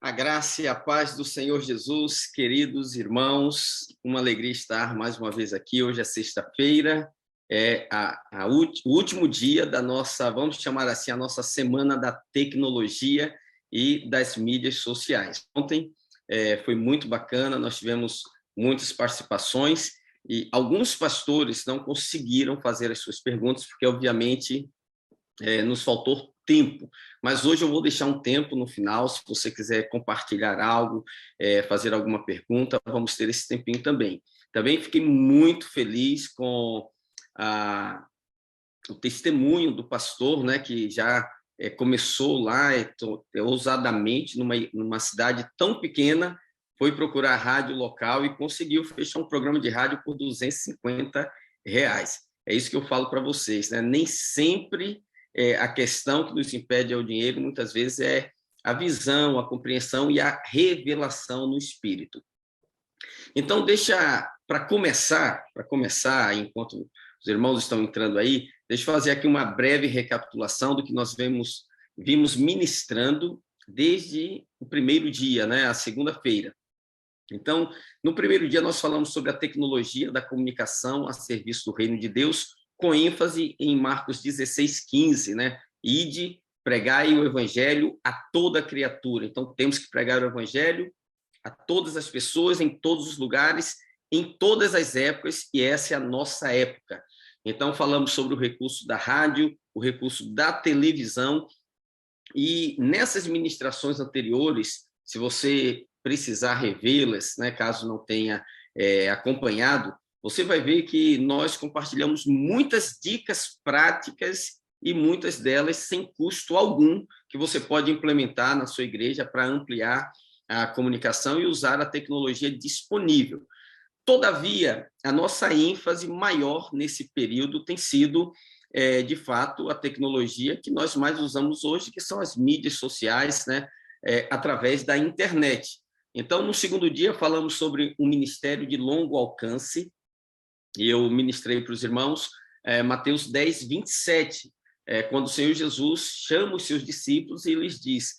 A graça e a paz do Senhor Jesus, queridos irmãos, uma alegria estar mais uma vez aqui. Hoje é sexta-feira, o último dia da nossa, vamos chamar assim, a nossa Semana da Tecnologia e das Mídias Sociais. Ontem foi muito bacana, nós tivemos muitas participações e alguns pastores não conseguiram fazer as suas perguntas, porque, obviamente, nos faltou tempo, mas hoje eu vou deixar um tempo no final, se você quiser compartilhar algo, fazer alguma pergunta, vamos ter esse tempinho também. Também fiquei muito feliz com o testemunho do pastor, né, que já começou lá ousadamente numa cidade tão pequena, foi procurar a rádio local e conseguiu fechar um programa de rádio por R$ 250. É isso que eu falo para vocês, né? Nem sempre a questão que nos impede é o dinheiro, muitas vezes é a visão, a compreensão e a revelação no espírito. Então, deixa para começar, enquanto os irmãos estão entrando aí, deixa eu fazer aqui uma breve recapitulação do que nós vimos ministrando desde o primeiro dia, né, a segunda-feira. Então, no primeiro dia nós falamos sobre a tecnologia da comunicação a serviço do reino de Deus, com ênfase em Marcos 16:15, né? Ide, pregai o evangelho a toda criatura. Então, temos que pregar o evangelho a todas as pessoas, em todos os lugares, em todas as épocas, e essa é a nossa época. Então, falamos sobre o recurso da rádio, o recurso da televisão, e nessas ministrações anteriores, se você precisar revê-las, né, caso não tenha acompanhado, você vai ver que nós compartilhamos muitas dicas práticas e muitas delas sem custo algum, que você pode implementar na sua igreja para ampliar a comunicação e usar a tecnologia disponível. Todavia, a nossa ênfase maior nesse período tem sido, de fato, a tecnologia que nós mais usamos hoje, que são as mídias sociais, né, através da internet. Então, no segundo dia, falamos sobre um ministério de longo alcance, e eu ministrei para os irmãos Mateus 10:27, quando o Senhor Jesus chama os seus discípulos e lhes diz: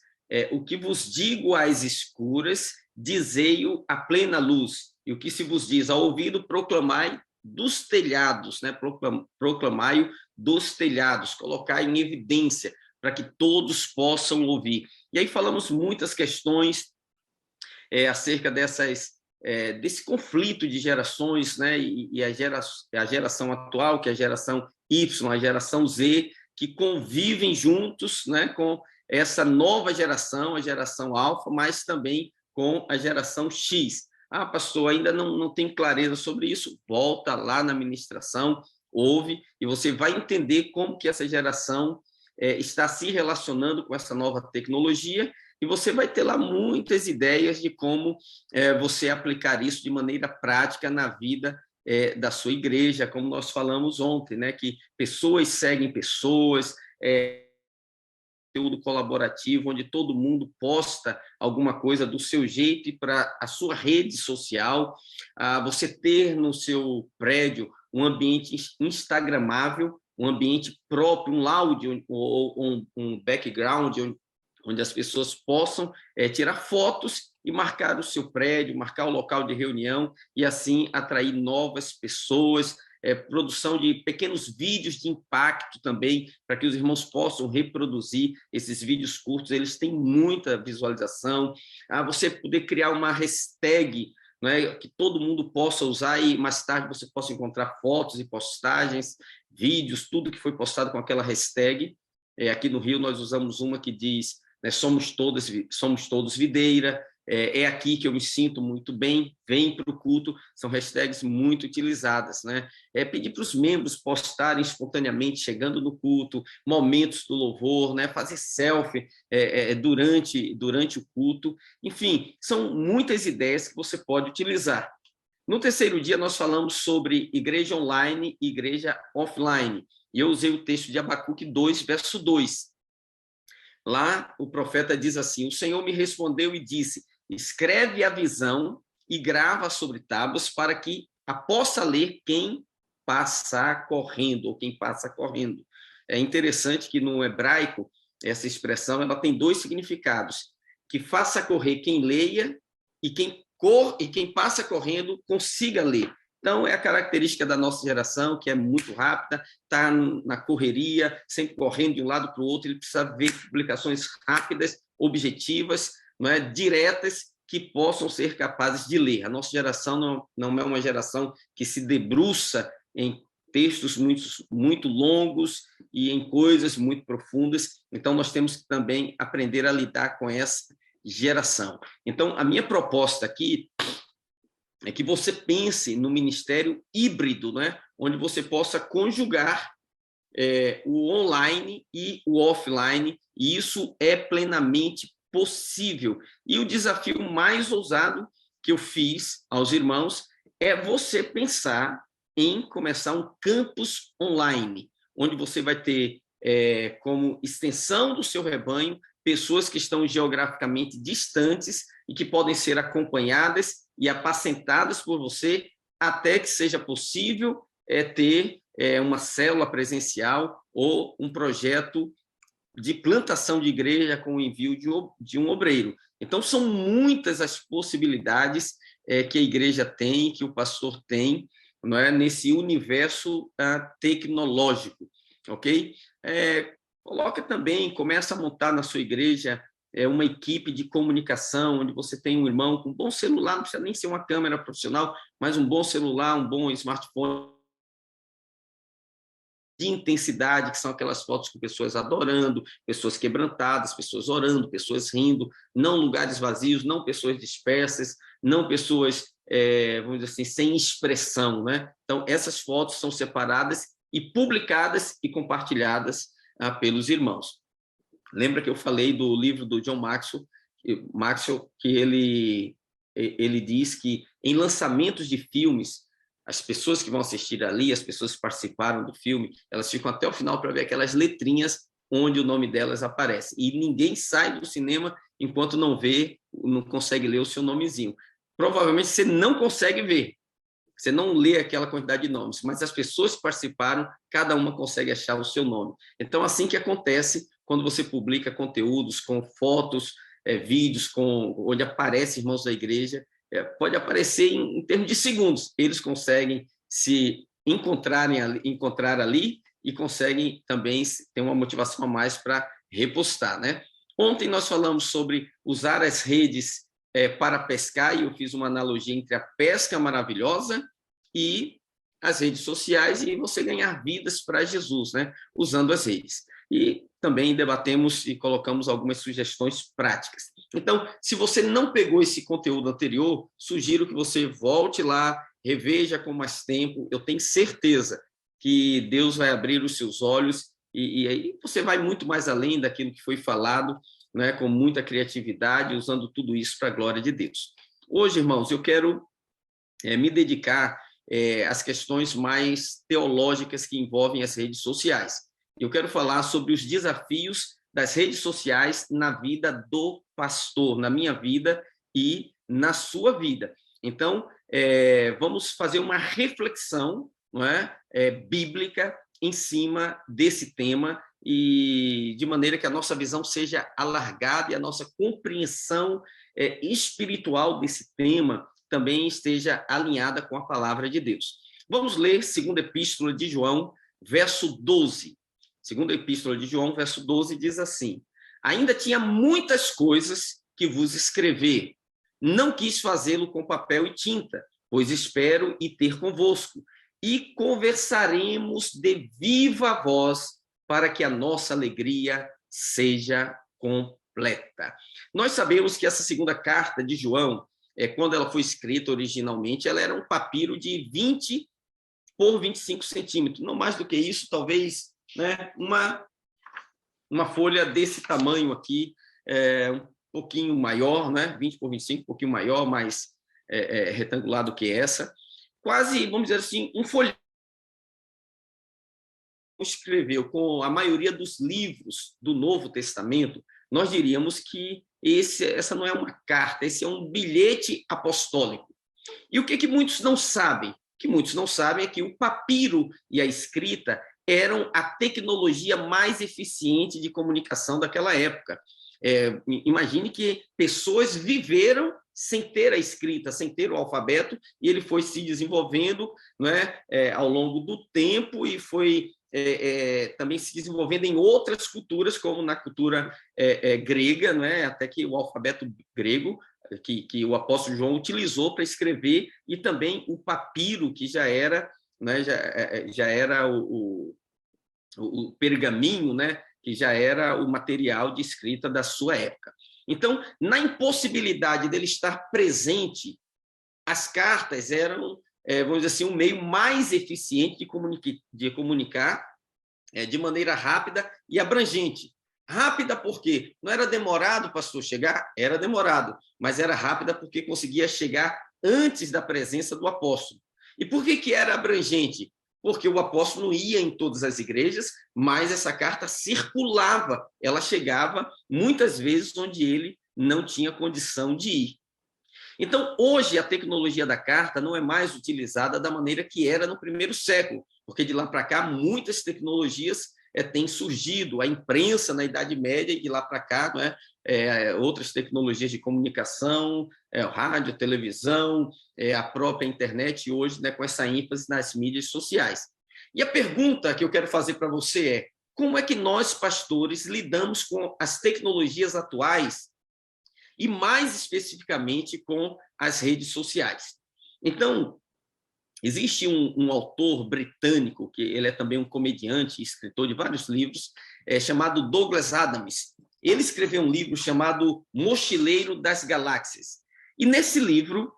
o que vos digo às escuras, dizei-o à plena luz, e o que se vos diz ao ouvido, proclamai dos telhados, né? Proclamai-o dos telhados, colocar em evidência, para que todos possam ouvir. E aí falamos muitas questões acerca desse conflito de gerações, né? E a geração atual, que é a geração Y, a geração Z, que convivem juntos, né, com essa nova geração, a geração alfa, mas também com a geração X. Ah, pastor, ainda não tem clareza sobre isso? Volta lá na ministração, ouve, e você vai entender como que essa geração está se relacionando com essa nova tecnologia, e você vai ter lá muitas ideias de como você aplicar isso de maneira prática na vida da sua igreja, como nós falamos ontem, né, que pessoas seguem pessoas, conteúdo colaborativo, onde todo mundo posta alguma coisa do seu jeito e para a sua rede social, você ter no seu prédio um ambiente instagramável, um ambiente próprio, um lounge ou um background onde as pessoas possam tirar fotos e marcar o seu prédio, marcar o local de reunião e assim atrair novas pessoas, produção de pequenos vídeos de impacto também, para que os irmãos possam reproduzir esses vídeos curtos, eles têm muita visualização. Você poder criar uma hashtag, né, que todo mundo possa usar e mais tarde você possa encontrar fotos e postagens, vídeos, tudo que foi postado com aquela hashtag. Aqui no Rio nós usamos uma que diz, né, somos todos videira, é aqui que eu me sinto muito bem, vem para o culto, são hashtags muito utilizadas, né? Pedir para os membros postarem espontaneamente, chegando no culto, momentos do louvor, né? Fazer selfie durante o culto, enfim, são muitas ideias que você pode utilizar. No terceiro dia, nós falamos sobre igreja online e igreja offline, e eu usei o texto de Abacuque 2, verso 2. Lá, o profeta diz assim: o Senhor me respondeu e disse, escreve a visão e grava sobre tábuas para que a possa ler quem passar correndo, ou quem passa correndo. É interessante que no hebraico, essa expressão ela tem dois significados. que faça correr quem leia e quem passa correndo consiga ler. Então, é a característica da nossa geração, que é muito rápida, está na correria, sempre correndo de um lado para o outro, ele precisa ver publicações rápidas, objetivas, não é, diretas, que possam ser capazes de ler. A nossa geração não é uma geração que se debruça em textos muito longos e em coisas muito profundas, então nós temos que também aprender a lidar com essa geração. Então, a minha proposta aqui é que você pense no ministério híbrido, né? Onde você possa conjugar o online e o offline, e isso é plenamente possível. E o desafio mais ousado que eu fiz aos irmãos é você pensar em começar um campus online, onde você vai ter como extensão do seu rebanho pessoas que estão geograficamente distantes e que podem ser acompanhadas e apacentadas por você até que seja possível ter uma célula presencial ou um projeto de plantação de igreja com o envio de um obreiro. Então, são muitas as possibilidades que a igreja tem, que o pastor tem, não é, nesse universo tecnológico, ok? Coloca também, começa a montar na sua igreja uma equipe de comunicação, onde você tem um irmão com um bom celular, não precisa nem ser uma câmera profissional, mas um bom celular, um bom smartphone de intensidade, que são aquelas fotos com pessoas adorando, pessoas quebrantadas, pessoas orando, pessoas rindo, não lugares vazios, não pessoas dispersas, não pessoas, vamos dizer assim, sem expressão, né? Então, essas fotos são separadas e publicadas e compartilhadas pelos irmãos. Lembra que eu falei do livro do John Maxwell, que ele diz que em lançamentos de filmes, as pessoas que vão assistir ali, as pessoas que participaram do filme, elas ficam até o final para ver aquelas letrinhas onde o nome delas aparece. E ninguém sai do cinema enquanto não consegue ler o seu nomezinho. Provavelmente você não consegue ver, você não lê aquela quantidade de nomes, mas as pessoas que participaram, cada uma consegue achar o seu nome. Então, assim que acontece quando você publica conteúdos com fotos, vídeos, onde aparecem irmãos da igreja, pode aparecer em termos de segundos. Eles conseguem se encontrar ali e conseguem também ter uma motivação a mais para repostar, né? Ontem nós falamos sobre usar as redes para pescar, e eu fiz uma analogia entre a pesca maravilhosa e as redes sociais, e você ganhar vidas para Jesus, né? Usando as redes. E também debatemos e colocamos algumas sugestões práticas. Então, se você não pegou esse conteúdo anterior, sugiro que você volte lá, reveja com mais tempo. Eu tenho certeza que Deus vai abrir os seus olhos e aí você vai muito mais além daquilo que foi falado, né, com muita criatividade, usando tudo isso para a glória de Deus. Hoje, irmãos, eu quero me dedicar às questões mais teológicas que envolvem as redes sociais. Eu quero falar sobre os desafios das redes sociais na vida do pastor, na minha vida e na sua vida. Então, vamos fazer uma reflexão, não é, bíblica em cima desse tema, e de maneira que a nossa visão seja alargada e a nossa compreensão espiritual desse tema também esteja alinhada com a palavra de Deus. Vamos ler 2ª Epístola de João, verso 12. 2ª Epístola de João, verso 12, diz assim: ainda tinha muitas coisas que vos escrever. Não quis fazê-lo com papel e tinta, pois espero ir ter convosco, e conversaremos de viva voz, para que a nossa alegria seja completa. Nós sabemos que essa 2ª carta de João, quando ela foi escrita originalmente, ela era um papiro de 20 por 25 centímetros, não mais do que isso, talvez, né, uma folha desse tamanho aqui, um pouquinho maior, né, 20 por 25, um pouquinho maior, mais retangular do que essa, quase, vamos dizer assim, um folheto. Escreveu com a maioria dos livros do Novo Testamento, nós diríamos que essa não é uma carta, esse é um bilhete apostólico. E o que muitos não sabem? O que muitos não sabem é que o papiro e a escrita eram a tecnologia mais eficiente de comunicação daquela época. Imagine que pessoas viveram sem ter a escrita, sem ter o alfabeto, e ele foi se desenvolvendo, né, ao longo do tempo e foi também se desenvolvendo em outras culturas, como na cultura grega, né, até que o alfabeto grego, que o apóstolo João utilizou para escrever, e também o papiro, que já era, né, já era o pergaminho, né, que já era o material de escrita da sua época. Então, na impossibilidade dele estar presente, as cartas eram, vamos dizer assim, um meio mais eficiente de comunicar de maneira rápida e abrangente. Rápida porque não era demorado o pastor chegar? Era demorado, mas era rápida porque conseguia chegar antes da presença do apóstolo. E por que era abrangente? Porque o apóstolo não ia em todas as igrejas, mas essa carta circulava, ela chegava muitas vezes onde ele não tinha condição de ir. Então, hoje, a tecnologia da carta não é mais utilizada da maneira que era no primeiro século, porque de lá para cá muitas tecnologias têm surgido, a imprensa na Idade Média, e de lá para cá, não outras tecnologias de comunicação, o rádio, a televisão, a própria internet, e hoje, com essa ênfase nas mídias sociais. E a pergunta que eu quero fazer para você é: como é que nós, pastores, lidamos com as tecnologias atuais e, mais especificamente, com as redes sociais? Então, existe um autor britânico, que ele é também um comediante e escritor de vários livros, chamado Douglas Adams. Ele escreveu um livro chamado Mochileiro das Galáxias. E, nesse livro,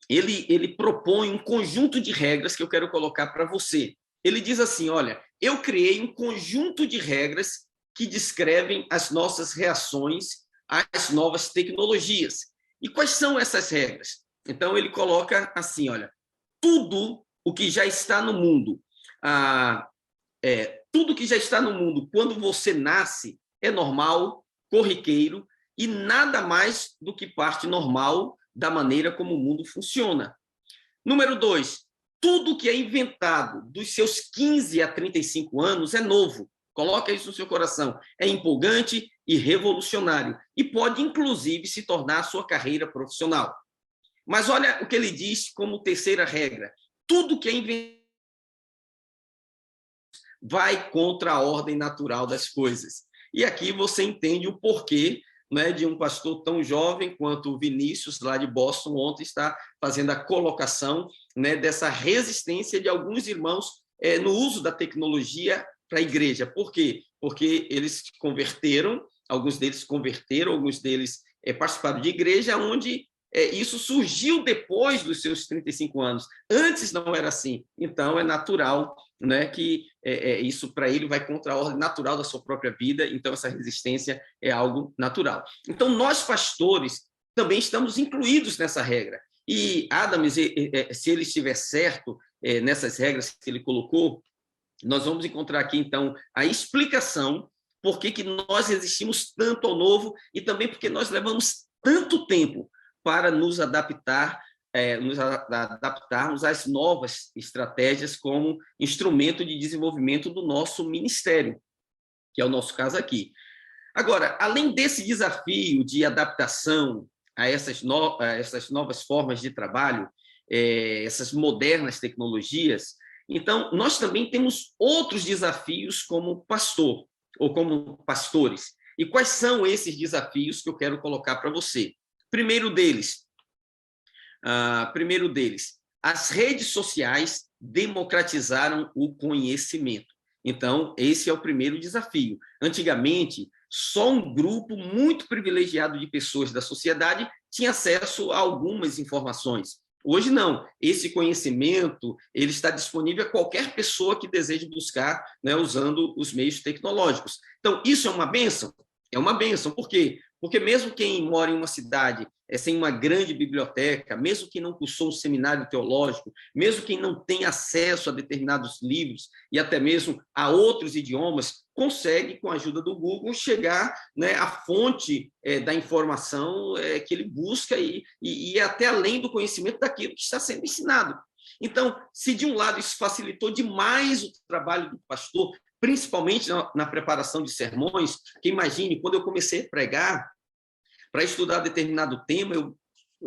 ele propõe um conjunto de regras que eu quero colocar para você. Ele diz assim: olha, eu criei um conjunto de regras que descrevem as nossas reações às novas tecnologias. E quais são essas regras? Então, ele coloca assim: olha, tudo o que já está no mundo, tudo que já está no mundo quando você nasce é normal, corriqueiro, e nada mais do que parte normal da maneira como o mundo funciona. Número 2, tudo que é inventado dos seus 15 a 35 anos é novo. Coloca isso no seu coração. É empolgante e revolucionário, e pode, inclusive, se tornar a sua carreira profissional. Mas olha o que ele diz como terceira regra: tudo que é inventado vai contra a ordem natural das coisas. E aqui você entende o porquê, né, de um pastor tão jovem quanto o Vinícius, lá de Boston, ontem está fazendo a colocação, né, dessa resistência de alguns irmãos no uso da tecnologia para a igreja. Por quê? Porque eles converteram, alguns deles converteram, alguns deles participaram de igreja onde isso surgiu depois dos seus 35 anos. Antes não era assim. Então, é natural, né, que isso para ele vai contra a ordem natural da sua própria vida. Então, essa resistência é algo natural. Então, nós, pastores, também estamos incluídos nessa regra. E Adams, se ele estiver certo nessas regras que ele colocou, nós vamos encontrar aqui, então, a explicação por que nós resistimos tanto ao novo, e também porque nós levamos tanto tempo para nos adaptarmos às novas estratégias como instrumento de desenvolvimento do nosso ministério, que é o nosso caso aqui. Agora, além desse desafio de adaptação a essas novas formas de trabalho, essas modernas tecnologias, então, nós também temos outros desafios como pastor, ou como pastores. E quais são esses desafios que eu quero colocar para você? Primeiro deles, as redes sociais democratizaram o conhecimento. Então, esse é o primeiro desafio. Antigamente, só um grupo muito privilegiado de pessoas da sociedade tinha acesso a algumas informações. Hoje não, esse conhecimento ele está disponível a qualquer pessoa que deseje buscar, né, usando os meios tecnológicos. Então, isso é uma bênção? É uma bênção. Por quê? Porque mesmo quem mora em uma cidade sem uma grande biblioteca, mesmo quem não cursou um seminário teológico, mesmo quem não tem acesso a determinados livros e até mesmo a outros idiomas, consegue, com a ajuda do Google, chegar, né, à fonte da informação que ele busca e até além do conhecimento daquilo que está sendo ensinado. Então, se de um lado isso facilitou demais o trabalho do pastor, principalmente na preparação de sermões, que imagine, quando eu comecei a pregar, para estudar determinado tema,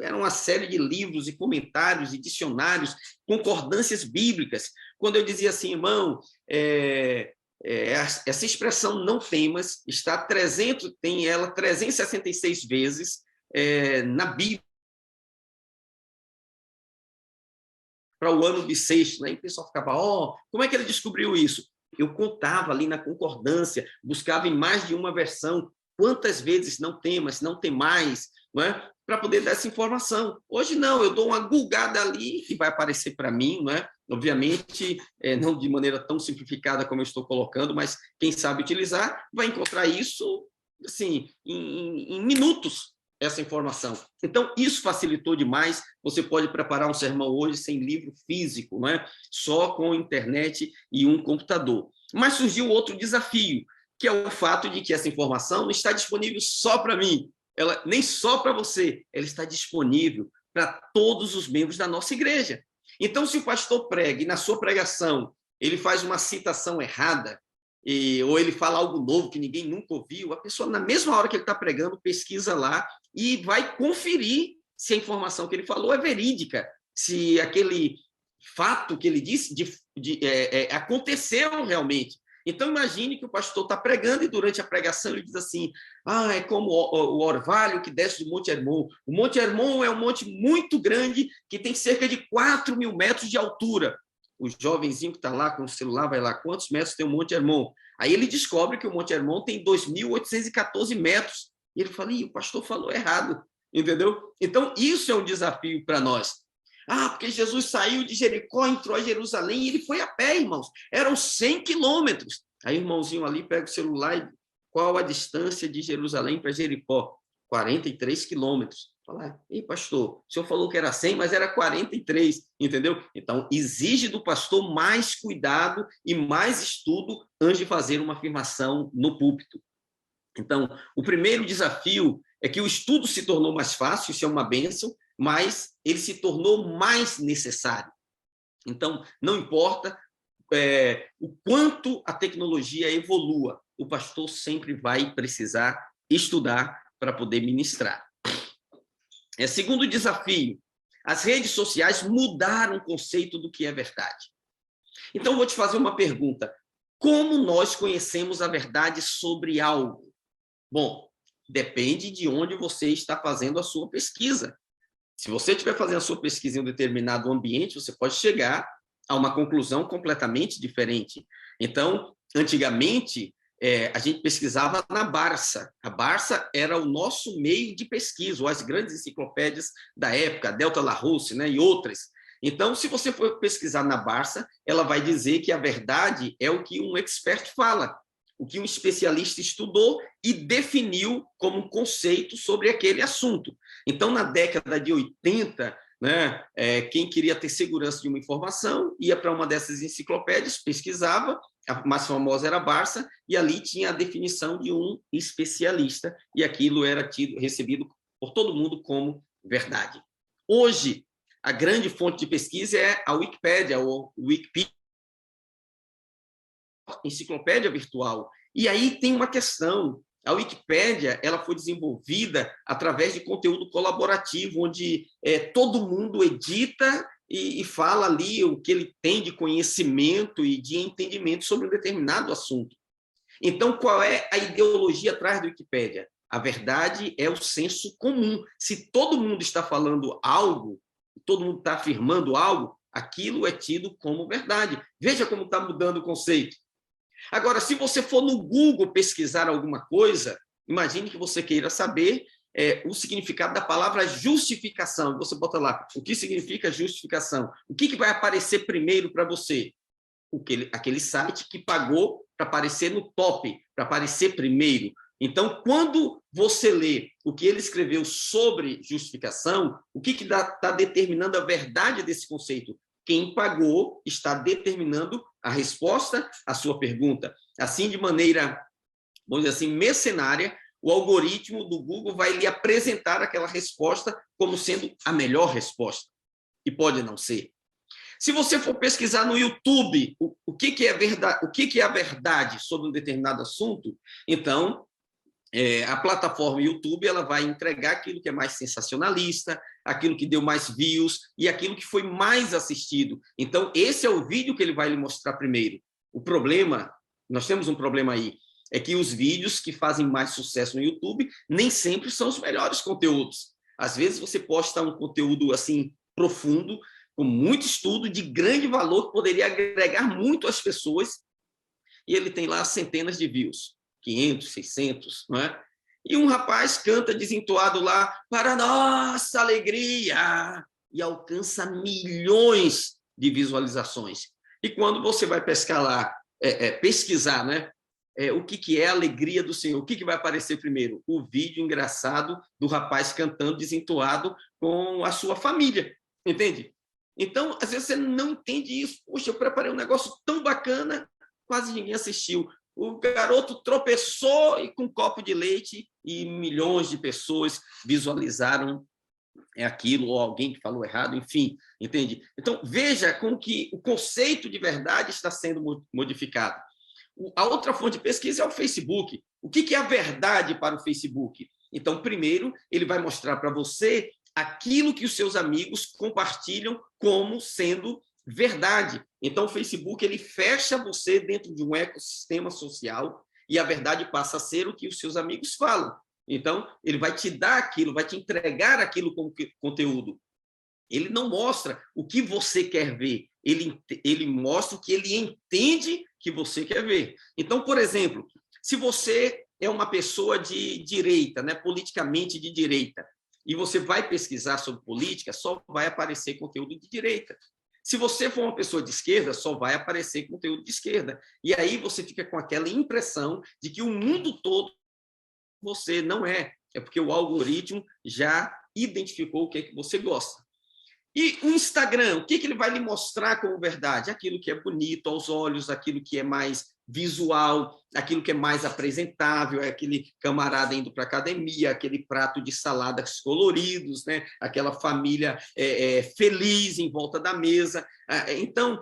era uma série de livros e comentários e dicionários, concordâncias bíblicas. Quando eu dizia assim, irmão, essa expressão não temas tem ela 366 vezes na Bíblia, para o ano bissexto, né? E o pessoal ficava, como é que ele descobriu isso? Eu contava ali na concordância, buscava em mais de uma versão, quantas vezes não tem, mas não tem mais, não é? Para poder dar essa informação. Hoje não, eu dou uma gulgada ali e vai aparecer para mim, não é? Obviamente, não de maneira tão simplificada como eu estou colocando, mas quem sabe utilizar vai encontrar isso assim, em minutos, essa informação. Então, isso facilitou demais. Você pode preparar um sermão hoje sem livro físico, não é? Só com internet e um computador. Mas surgiu outro desafio, que é o fato de que essa informação não está disponível só para mim, nem só para você, ela está disponível para todos os membros da nossa igreja. Então, se o pastor prega e na sua pregação ele faz uma citação errada, ou ele fala algo novo que ninguém nunca ouviu, a pessoa, na mesma hora que ele está pregando, pesquisa lá e vai conferir se a informação que ele falou é verídica, se aquele fato que ele disse aconteceu realmente. Então, imagine que o pastor está pregando e durante a pregação ele diz assim, é como o orvalho que desce do Monte Hermon. O Monte Hermon é um monte muito grande que tem cerca de 4.000 metros de altura. O jovenzinho que está lá com o celular vai lá, quantos metros tem o Monte Hermon? Aí ele descobre que o Monte Hermon tem 2.814 metros. E ele fala, o pastor falou errado, entendeu? Então, isso é um desafio para nós. Porque Jesus saiu de Jericó, entrou a Jerusalém e ele foi a pé, irmãos. Eram 100 quilômetros. Aí o irmãozinho ali pega o celular e qual a distância de Jerusalém para Jericó? 43 quilômetros. Fala, pastor, o senhor falou que era 100, mas era 43, entendeu? Então, exige do pastor mais cuidado e mais estudo antes de fazer uma afirmação no púlpito. Então, o primeiro desafio é que o estudo se tornou mais fácil, isso é uma bênção, mas ele se tornou mais necessário. Então, não importa o quanto a tecnologia evolua, o pastor sempre vai precisar estudar para poder ministrar. Segundo desafio, as redes sociais mudaram o conceito do que é verdade. Então, vou te fazer uma pergunta. Como nós conhecemos a verdade sobre algo? Bom, depende de onde você está fazendo a sua pesquisa. Se você estiver fazendo a sua pesquisa em um determinado ambiente, você pode chegar a uma conclusão completamente diferente. Então, antigamente, a gente pesquisava na Barça. A Barça era o nosso meio de pesquisa, ou as grandes enciclopédias da época, Delta Larousse, né, e outras. Então, se você for pesquisar na Barça, ela vai dizer que a verdade é o que um expert fala, o que um especialista estudou e definiu como um conceito sobre aquele assunto. Então, na década de 80, né, quem queria ter segurança de uma informação ia para uma dessas enciclopédias, pesquisava, a mais famosa era a Barça, e ali tinha a definição de um especialista, e aquilo era recebido por todo mundo como verdade. Hoje, a grande fonte de pesquisa é a Wikipédia, ou Wikipedia, enciclopédia virtual. E aí tem uma questão. A Wikipédia ela foi desenvolvida através de conteúdo colaborativo, onde todo mundo edita e fala ali o que ele tem de conhecimento e de entendimento sobre um determinado assunto. Então, qual é a ideologia atrás da Wikipédia? A verdade é o senso comum. Se todo mundo está falando algo, todo mundo está afirmando algo, aquilo é tido como verdade. Veja como está mudando o conceito. Agora, se você for no Google pesquisar alguma coisa, imagine que você queira saber o significado da palavra justificação. Você bota lá, o que significa justificação? O que vai aparecer primeiro para você? Aquele site que pagou para aparecer no top, para aparecer primeiro. Então, quando você lê o que ele escreveu sobre justificação, o que está determinando a verdade desse conceito? Quem pagou está determinando a resposta à sua pergunta. Assim, de maneira, vamos dizer assim, mercenária, o algoritmo do Google vai lhe apresentar aquela resposta como sendo a melhor resposta. E pode não ser. Se você for pesquisar no YouTube o que é verdade, o que é a verdade sobre um determinado assunto, então a plataforma YouTube ela vai entregar aquilo que é mais sensacionalista, aquilo que deu mais views e aquilo que foi mais assistido. Então, esse é o vídeo que ele vai lhe mostrar primeiro. O problema, nós temos um problema aí, é que os vídeos que fazem mais sucesso no YouTube nem sempre são os melhores conteúdos. Às vezes você posta um conteúdo assim profundo, com muito estudo, de grande valor, que poderia agregar muito às pessoas, e ele tem lá centenas de views. 500, 600, não é? E um rapaz canta desentoado lá, para nossa alegria, e alcança milhões de visualizações. E quando você vai pescar lá, pesquisar, né? O que é a alegria do Senhor? O que vai aparecer primeiro? O vídeo engraçado do rapaz cantando desentoado com a sua família, entende? Então, às vezes você não entende isso. Poxa, eu preparei um negócio tão bacana, quase ninguém assistiu. O garoto tropeçou com um copo de leite e milhões de pessoas visualizaram aquilo, ou alguém que falou errado, enfim, entende? Então, veja como que o conceito de verdade está sendo modificado. A outra fonte de pesquisa é o Facebook. O que é a verdade para o Facebook? Então, primeiro, ele vai mostrar para você aquilo que os seus amigos compartilham como sendo verdade. Então, o Facebook ele fecha você dentro de um ecossistema social e a verdade passa a ser o que os seus amigos falam. Então, ele vai te dar aquilo, vai te entregar aquilo como conteúdo. Ele não mostra o que você quer ver, ele mostra o que ele entende que você quer ver. Então, por exemplo, se você é uma pessoa de direita, né, politicamente de direita, e você vai pesquisar sobre política, só vai aparecer conteúdo de direita. Se você for uma pessoa de esquerda, só vai aparecer conteúdo de esquerda. E aí você fica com aquela impressão de que o mundo todo você não é. É porque o algoritmo já identificou o que é que você gosta. E o Instagram, o que ele vai lhe mostrar como verdade? Aquilo que é bonito aos olhos, aquilo que é mais visual, aquilo que é mais apresentável, é aquele camarada indo para a academia, aquele prato de saladas coloridos, né? Aquela família feliz em volta da mesa. Então,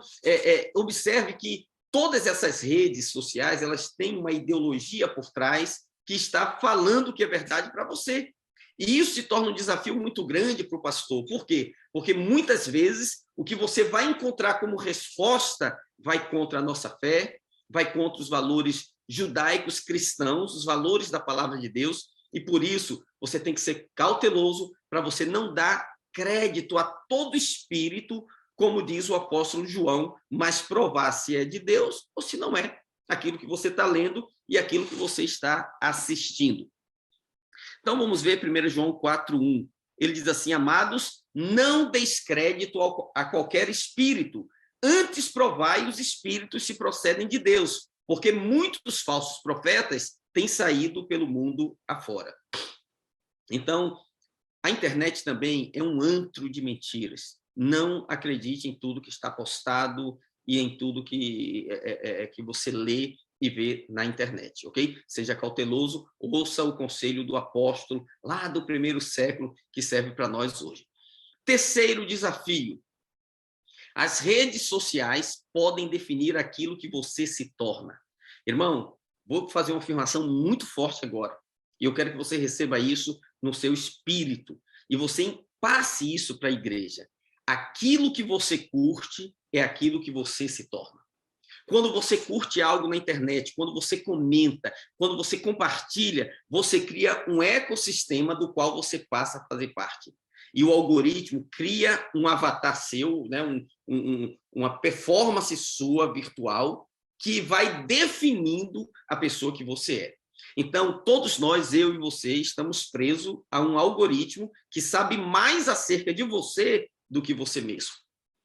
observe que todas essas redes sociais elas têm uma ideologia por trás que está falando o que é verdade para você. E isso se torna um desafio muito grande para o pastor. Por quê? Porque muitas vezes o que você vai encontrar como resposta vai contra a nossa fé, vai contra os valores judaicos cristãos, os valores da palavra de Deus, e por isso você tem que ser cauteloso para você não dar crédito a todo espírito, como diz o apóstolo João, mas provar se é de Deus ou se não é aquilo que você está lendo e aquilo que você está assistindo. Então, vamos ver 1 João 4:1. Ele diz assim, amados, não deis crédito a qualquer espírito, antes provai os espíritos se procedem de Deus, porque muitos falsos profetas têm saído pelo mundo afora. Então, a internet também é um antro de mentiras. Não acredite em tudo que está postado e em tudo que você lê e vê na internet, ok? Seja cauteloso, ouça o conselho do apóstolo lá do primeiro século, que serve para nós hoje. Terceiro desafio. As redes sociais podem definir aquilo que você se torna. Irmão, vou fazer uma afirmação muito forte agora. E eu quero que você receba isso no seu espírito. E você passe isso para a igreja. Aquilo que você curte é aquilo que você se torna. Quando você curte algo na internet, quando você comenta, quando você compartilha, você cria um ecossistema do qual você passa a fazer parte. E o algoritmo cria um avatar seu, né? Uma performance sua virtual que vai definindo a pessoa que você é. Então, todos nós, eu e você, estamos presos a um algoritmo que sabe mais acerca de você do que você mesmo.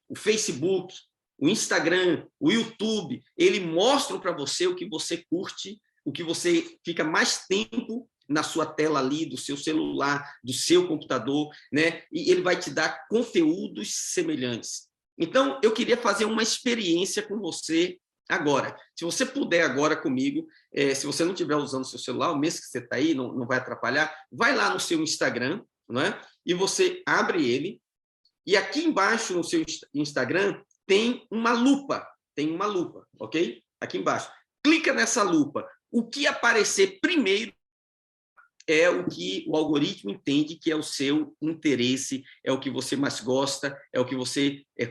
O Facebook, o Instagram, o YouTube, ele mostram para você o que você curte, o que você fica mais tempo na sua tela ali, do seu celular, do seu computador, né? E ele vai te dar conteúdos semelhantes. Então, eu queria fazer uma experiência com você agora. Se você puder agora comigo, se você não estiver usando o seu celular, o mês que você está aí, não vai atrapalhar, vai lá no seu Instagram, não é? E você abre ele, e aqui embaixo no seu Instagram tem uma lupa, ok? Aqui embaixo. Clica nessa lupa. O que aparecer primeiro é o que o algoritmo entende que é o seu interesse, é o que você mais gosta, é o que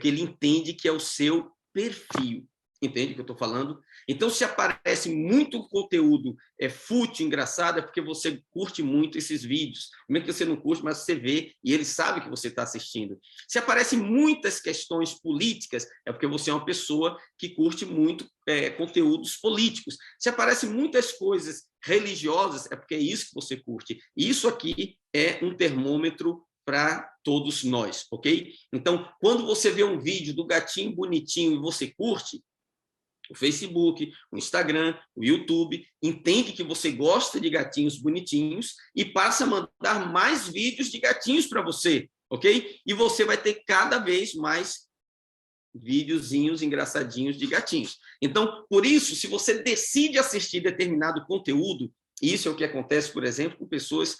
ele entende que é o seu perfil. Entende o que eu estou falando? Então, se aparece muito conteúdo fútil, engraçado, é porque você curte muito esses vídeos. Mesmo que você não curte, mas você vê e ele sabe que você está assistindo. Se aparecem muitas questões políticas, é porque você é uma pessoa que curte muito conteúdos políticos. Se aparecem muitas coisas religiosas, é porque é isso que você curte. Isso aqui é um termômetro para todos nós, ok? Então, quando você vê um vídeo do gatinho bonitinho e você curte, o Facebook, o Instagram, o YouTube, entende que você gosta de gatinhos bonitinhos e passa a mandar mais vídeos de gatinhos para você, ok? E você vai ter cada vez mais videozinhos engraçadinhos de gatinhos. Então, por isso, se você decide assistir determinado conteúdo, isso é o que acontece, por exemplo, com pessoas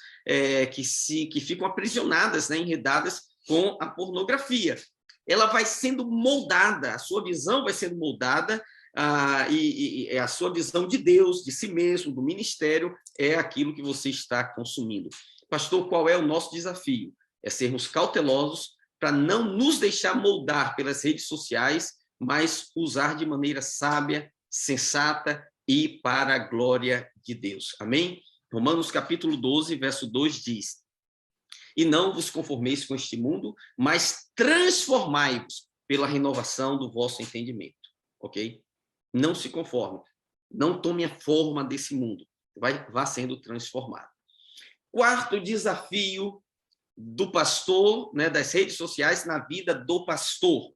que ficam aprisionadas, né, enredadas com a pornografia. Ela vai sendo moldada, a sua visão vai sendo moldada, e a sua visão de Deus, de si mesmo, do ministério, é aquilo que você está consumindo. Pastor, qual é o nosso desafio? É sermos cautelosos para não nos deixar moldar pelas redes sociais, mas usar de maneira sábia, sensata e para a glória de Deus. Amém? Romanos capítulo 12, verso 2 diz: e não vos conformeis com este mundo, mas transformai-vos pela renovação do vosso entendimento. Ok? Não se conforme. Não tome a forma desse mundo. Vá sendo transformado. Quarto desafio do pastor, né, das redes sociais na vida do pastor.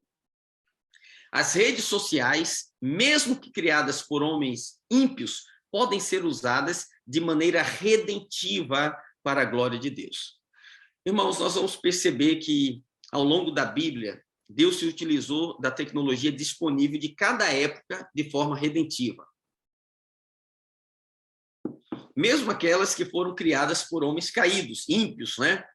As redes sociais, mesmo que criadas por homens ímpios, podem ser usadas de maneira redentiva para a glória de Deus. Irmãos, nós vamos perceber que, ao longo da Bíblia, Deus se utilizou da tecnologia disponível de cada época de forma redentiva. Mesmo aquelas que foram criadas por homens caídos, ímpios, né?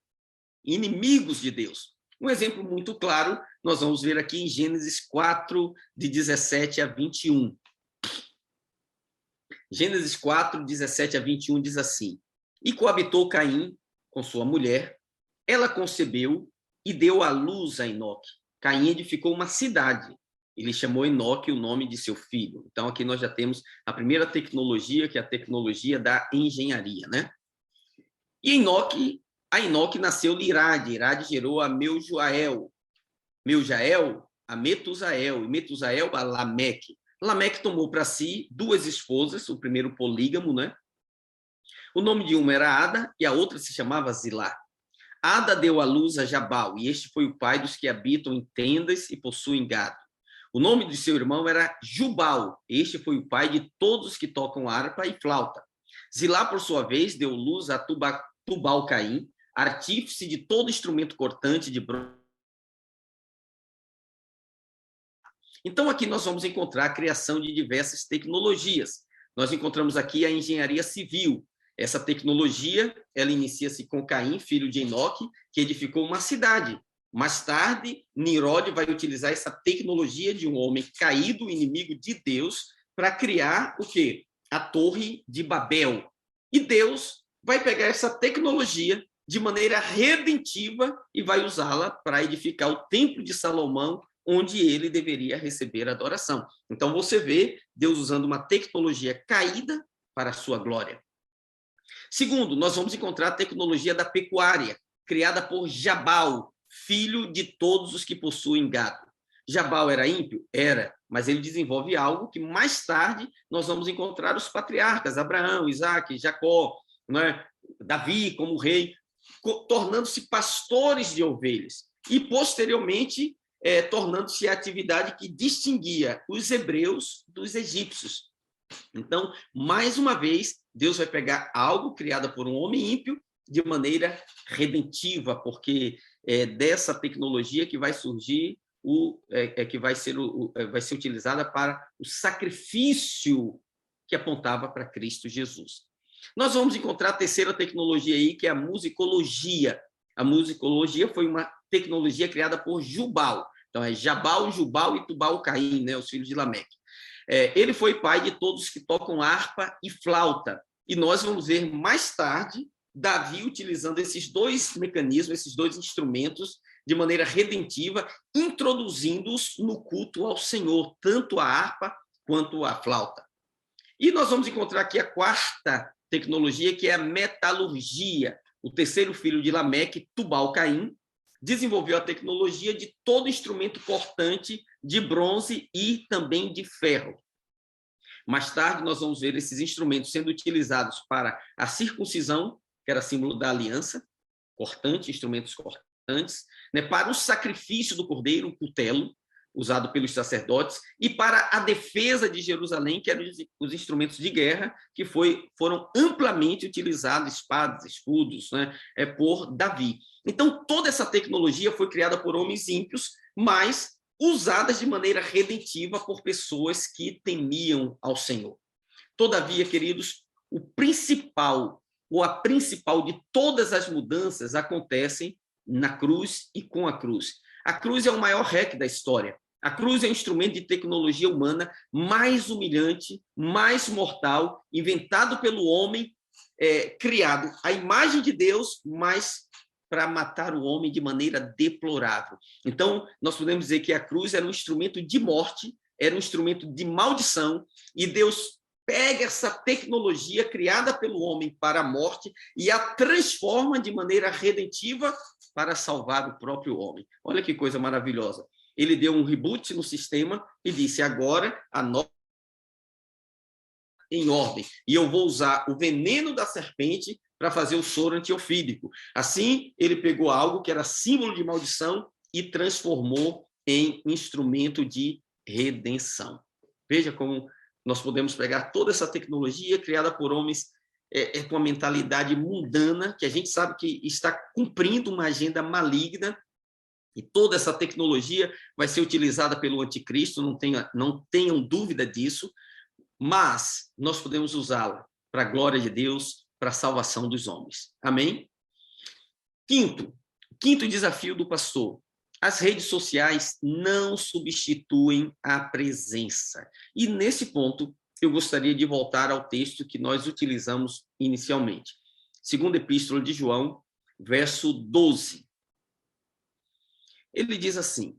Inimigos de Deus. Um exemplo muito claro, nós vamos ver aqui em Gênesis 4, de 17 a 21. Gênesis 4, 17 a 21 diz assim: e coabitou Caim com sua mulher, ela concebeu e deu à luz a Enoque. Caim edificou uma cidade. Ele chamou Enoque o nome de seu filho. Então, aqui nós já temos a primeira tecnologia, que é a tecnologia da engenharia, né? E a Enoque nasceu Irade. Irade gerou a Meujael. Meujael a Metusael. E Metusael a Lameque. Lameque tomou para si duas esposas, o primeiro polígamo, né? O nome de uma era Ada e a outra se chamava Zilá. Ada deu à luz a Jabal, e este foi o pai dos que habitam em tendas e possuem gado. O nome de seu irmão era Jubal, este foi o pai de todos que tocam harpa e flauta. Zilá, por sua vez, deu luz a Tubal-Caim, artífice de todo instrumento cortante de bronze. Então, aqui nós vamos encontrar a criação de diversas tecnologias. Nós encontramos aqui a engenharia civil. Essa tecnologia, ela inicia-se com Caim, filho de Enoque, que edificou uma cidade. Mais tarde, Nimrod vai utilizar essa tecnologia de um homem caído, inimigo de Deus, para criar o quê? A Torre de Babel. E Deus vai pegar essa tecnologia de maneira redentiva e vai usá-la para edificar o Templo de Salomão, onde ele deveria receber adoração. Então, você vê Deus usando uma tecnologia caída para a sua glória. Segundo, nós vamos encontrar a tecnologia da pecuária, criada por Jabal, filho de todos os que possuem gado. Jabal era ímpio? Era, mas ele desenvolve algo que mais tarde nós vamos encontrar os patriarcas, Abraão, Isaque, Jacó, né? Davi como rei, tornando-se pastores de ovelhas. E, posteriormente, tornando-se a atividade que distinguia os hebreus dos egípcios. Então, mais uma vez, Deus vai pegar algo criado por um homem ímpio de maneira redentiva, porque é dessa tecnologia que vai surgir, que vai ser utilizada para o sacrifício que apontava para Cristo Jesus. Nós vamos encontrar a terceira tecnologia aí, que é a musicologia. A musicologia foi uma tecnologia criada por Jubal. Então, é Jabal, Jubal e Tubal-Caim, né, os filhos de Lameque. Ele foi pai de todos que tocam harpa e flauta. E nós vamos ver mais tarde Davi utilizando esses dois mecanismos, esses dois instrumentos, de maneira redentiva, introduzindo-os no culto ao Senhor, tanto a harpa quanto a flauta. E nós vamos encontrar aqui a quarta tecnologia, que é a metalurgia. O terceiro filho de Lameque, Tubal-Caim, desenvolveu a tecnologia de todo instrumento cortante de bronze e também de ferro. Mais tarde, nós vamos ver esses instrumentos sendo utilizados para a circuncisão, que era símbolo da aliança, cortante, instrumentos cortantes, né, para o sacrifício do cordeiro, o cutelo, usado pelos sacerdotes, e para a defesa de Jerusalém, que eram os instrumentos de guerra, que foram amplamente utilizados, espadas, escudos, né, por Davi. Então, toda essa tecnologia foi criada por homens ímpios, mas usadas de maneira redentiva por pessoas que temiam ao Senhor. Todavia, queridos, o principal, ou a principal de todas as mudanças acontecem na cruz e com a cruz. A cruz é o maior REC da história. A cruz é o instrumento de tecnologia humana mais humilhante, mais mortal, inventado pelo homem, criado à imagem de Deus, mas para matar o homem de maneira deplorável. Então, nós podemos dizer que a cruz era um instrumento de morte, era um instrumento de maldição, e Deus pega essa tecnologia criada pelo homem para a morte e a transforma de maneira redentiva para salvar o próprio homem. Olha que coisa maravilhosa. Ele deu um reboot no sistema e disse, agora a nova em ordem, e eu vou usar o veneno da serpente para fazer o soro antiofídico. Assim, ele pegou algo que era símbolo de maldição e transformou em instrumento de redenção. Veja como nós podemos pegar toda essa tecnologia criada por homens com uma mentalidade mundana, que a gente sabe que está cumprindo uma agenda maligna, e toda essa tecnologia vai ser utilizada pelo anticristo, não tenham dúvida disso, mas nós podemos usá-la para a glória de Deus, para a salvação dos homens. Amém? Quinto desafio do pastor. As redes sociais não substituem a presença. E nesse ponto, eu gostaria de voltar ao texto que nós utilizamos inicialmente. Segunda Epístola de João, verso 12. Ele diz assim,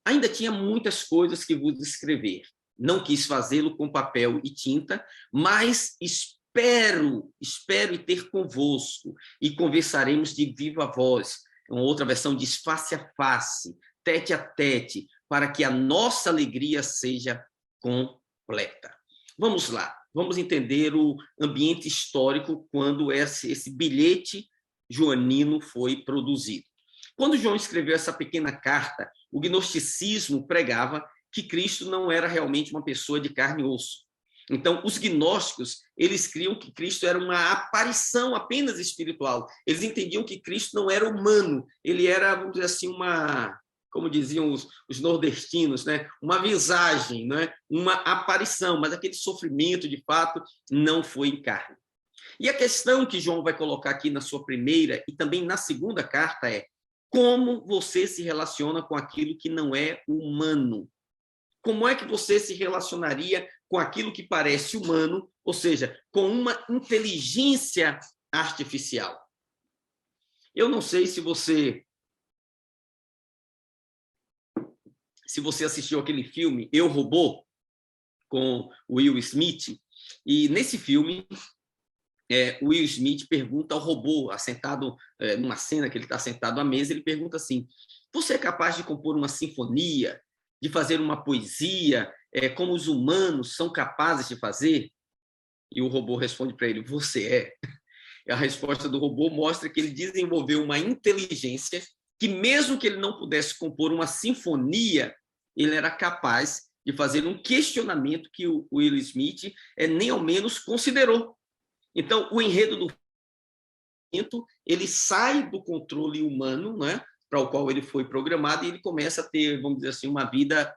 ainda tinha muitas coisas que vos escrever. Não quis fazê-lo com papel e tinta, mas espero e ter convosco, e conversaremos de viva voz. Uma outra versão diz face a face, tete a tete, para que a nossa alegria seja completa. Vamos lá, vamos entender o ambiente histórico quando esse bilhete joanino foi produzido. Quando João escreveu essa pequena carta, o gnosticismo pregava que Cristo não era realmente uma pessoa de carne e osso. Então, os gnósticos, eles criam que Cristo era uma aparição apenas espiritual. Eles entendiam que Cristo não era humano, ele era, vamos dizer assim, como diziam os nordestinos, né? Uma visagem, né? Uma aparição, mas aquele sofrimento, de fato, não foi em carne. E a questão que João vai colocar aqui na sua primeira e também na segunda carta é como você se relaciona com aquilo que não é humano. Como é que você se relacionaria com aquilo que parece humano, ou seja, com uma inteligência artificial? Eu não sei se você assistiu aquele filme Eu, Robô, com Will Smith, e nesse filme, Will Smith pergunta ao robô, assentado numa cena que ele está sentado à mesa, ele pergunta assim, você é capaz de compor uma sinfonia, de fazer uma poesia, como os humanos são capazes de fazer? E o robô responde para ele, você é. E a resposta do robô mostra que ele desenvolveu uma inteligência que, mesmo que ele não pudesse compor uma sinfonia, ele era capaz de fazer um questionamento que o Will Smith nem ao menos considerou. Então, o enredo do filme, ele sai do controle humano, né, para o qual ele foi programado, e ele começa a ter, vamos dizer assim, uma vida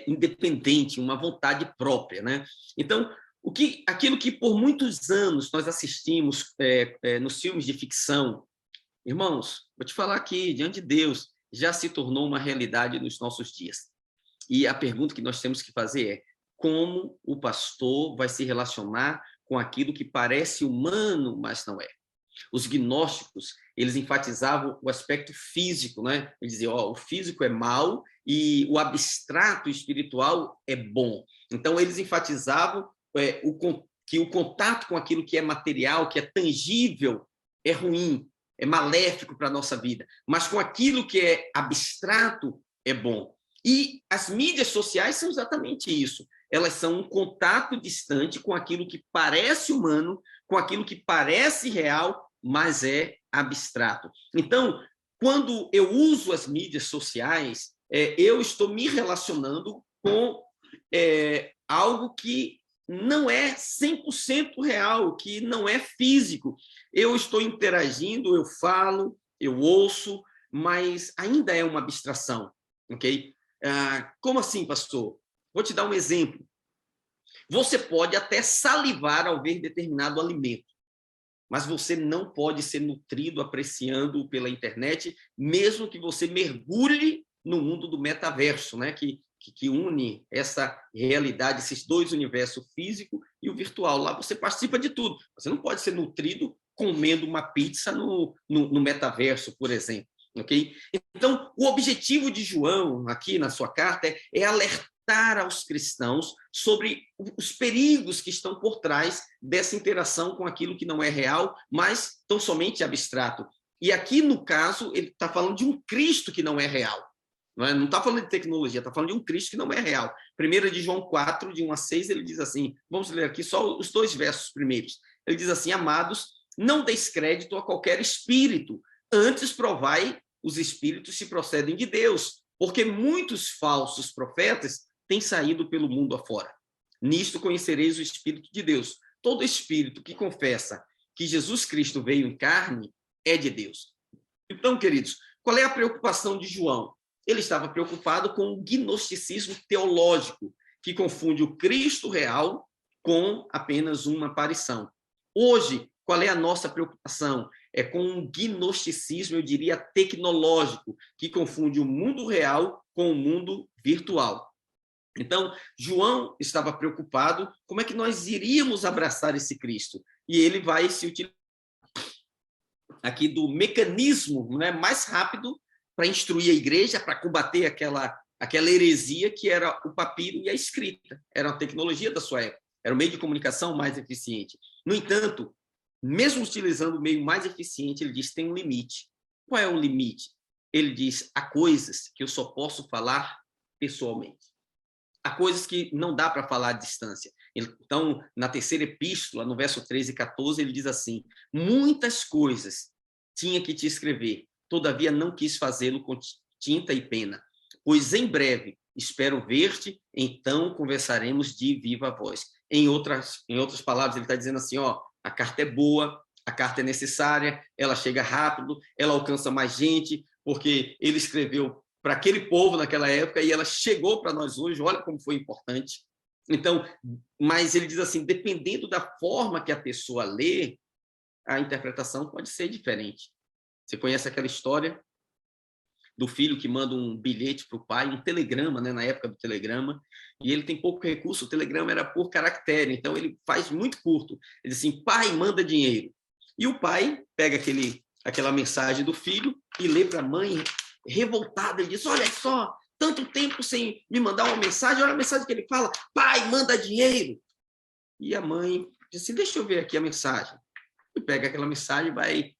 independente, uma vontade própria, né? Então, aquilo que por muitos anos nós assistimos nos filmes de ficção, irmãos, vou te falar aqui, diante de Deus, já se tornou uma realidade nos nossos dias. E a pergunta que nós temos que fazer é: como o pastor vai se relacionar com aquilo que parece humano, mas não é? Os gnósticos, eles enfatizavam o aspecto físico, né? Eles diziam, o físico é mau e o abstrato espiritual é bom. Então, eles enfatizavam que o contato com aquilo que é material, que é tangível, é ruim, é maléfico para a nossa vida, mas com aquilo que é abstrato, é bom. E as mídias sociais são exatamente isso. Elas são um contato distante com aquilo que parece humano, com aquilo que parece real, mas é abstrato. Então, quando eu uso as mídias sociais, eu estou me relacionando com algo que não é 100% real, que não é físico. Eu estou interagindo, eu falo, eu ouço, mas ainda é uma abstração, ok? Como assim, pastor? Vou te dar um exemplo. Você pode até salivar ao ver determinado alimento, mas você não pode ser nutrido apreciando pela internet, mesmo que você mergulhe no mundo do metaverso, né? que une essa realidade, esses dois universos, o físico e o virtual. Lá você participa de tudo. Você não pode ser nutrido comendo uma pizza no metaverso, por exemplo. Okay? Então, o objetivo de João, aqui na sua carta, é alertar aos cristãos sobre os perigos que estão por trás dessa interação com aquilo que não é real, mas tão somente abstrato. E aqui, no caso, ele está falando de um Cristo que não é real. Não está falando de tecnologia, está falando de um Cristo que não é real. 1 de João 4, de 1 a 6, ele diz assim, vamos ler aqui só os 2 versos primeiros. Ele diz assim, amados, não deis crédito a qualquer espírito, antes provai os espíritos se procedem de Deus, porque muitos falsos profetas têm saído pelo mundo afora. Nisto conhecereis o Espírito de Deus. Todo espírito que confessa que Jesus Cristo veio em carne é de Deus. Então, queridos, qual é a preocupação de João? Ele estava preocupado com o gnosticismo teológico, que confunde o Cristo real com apenas uma aparição. Hoje, qual é a nossa preocupação? É com um gnosticismo, eu diria, tecnológico, que confunde o mundo real com o mundo virtual. Então, João estava preocupado como é que nós iríamos abraçar esse Cristo. E ele vai se utilizar aqui do mecanismo, né, mais rápido para instruir a igreja, para combater aquela heresia que era o papiro e a escrita. Era a tecnologia da sua época, era o meio de comunicação mais eficiente. No entanto, mesmo utilizando o meio mais eficiente, ele diz que tem um limite. Qual é o limite? Ele diz, há coisas que eu só posso falar pessoalmente. Há coisas que não dá para falar à distância. Então, na terceira epístola, no verso 13 e 14, ele diz assim, muitas coisas tinha que te escrever, todavia não quis fazê-lo com tinta e pena, pois em breve espero ver-te, então conversaremos de viva voz. Em outras palavras, ele está dizendo assim, a carta é boa, a carta é necessária, ela chega rápido, ela alcança mais gente, porque ele escreveu para aquele povo naquela época e ela chegou para nós hoje, olha como foi importante. Então, mas ele diz assim, dependendo da forma que a pessoa lê, a interpretação pode ser diferente. Você conhece aquela história do filho que manda um bilhete para o pai, um telegrama, né, na época do telegrama, e ele tem pouco recurso, o telegrama era por caractere, então ele faz muito curto. Ele diz assim, pai, manda dinheiro. E o pai pega aquela mensagem do filho e lê para a mãe, revoltada, ele diz, olha só, tanto tempo sem me mandar uma mensagem, olha a mensagem que ele fala, pai, manda dinheiro. E a mãe diz assim, deixa eu ver aqui a mensagem. E pega aquela mensagem e vai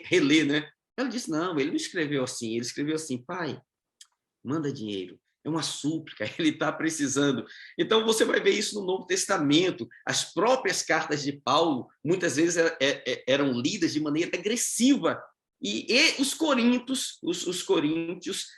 reler, né? Ela disse, não, ele não escreveu assim, ele escreveu assim, pai, manda dinheiro, é uma súplica, ele está precisando. Então, você vai ver isso no Novo Testamento, as próprias cartas de Paulo, muitas vezes eram lidas de maneira agressiva, e os coríntios,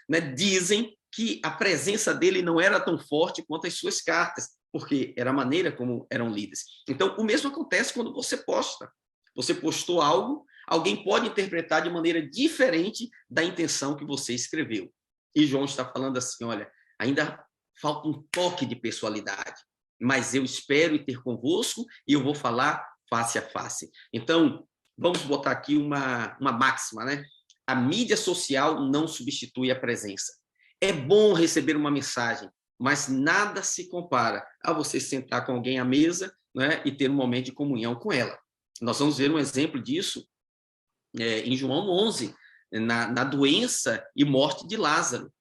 né, dizem que a presença dele não era tão forte quanto as suas cartas, porque era a maneira como eram lidas. Então, o mesmo acontece quando você posta. Você postou algo, alguém pode interpretar de maneira diferente da intenção que você escreveu. E João está falando assim, olha, ainda falta um toque de pessoalidade, mas eu espero ter convosco e eu vou falar face a face. Então, vamos botar aqui uma máxima, né? A mídia social não substitui a presença. É bom receber uma mensagem, mas nada se compara a você sentar com alguém à mesa, né, e ter um momento de comunhão com ela. Nós vamos ver um exemplo disso em João 11, na doença e morte de Lázaro.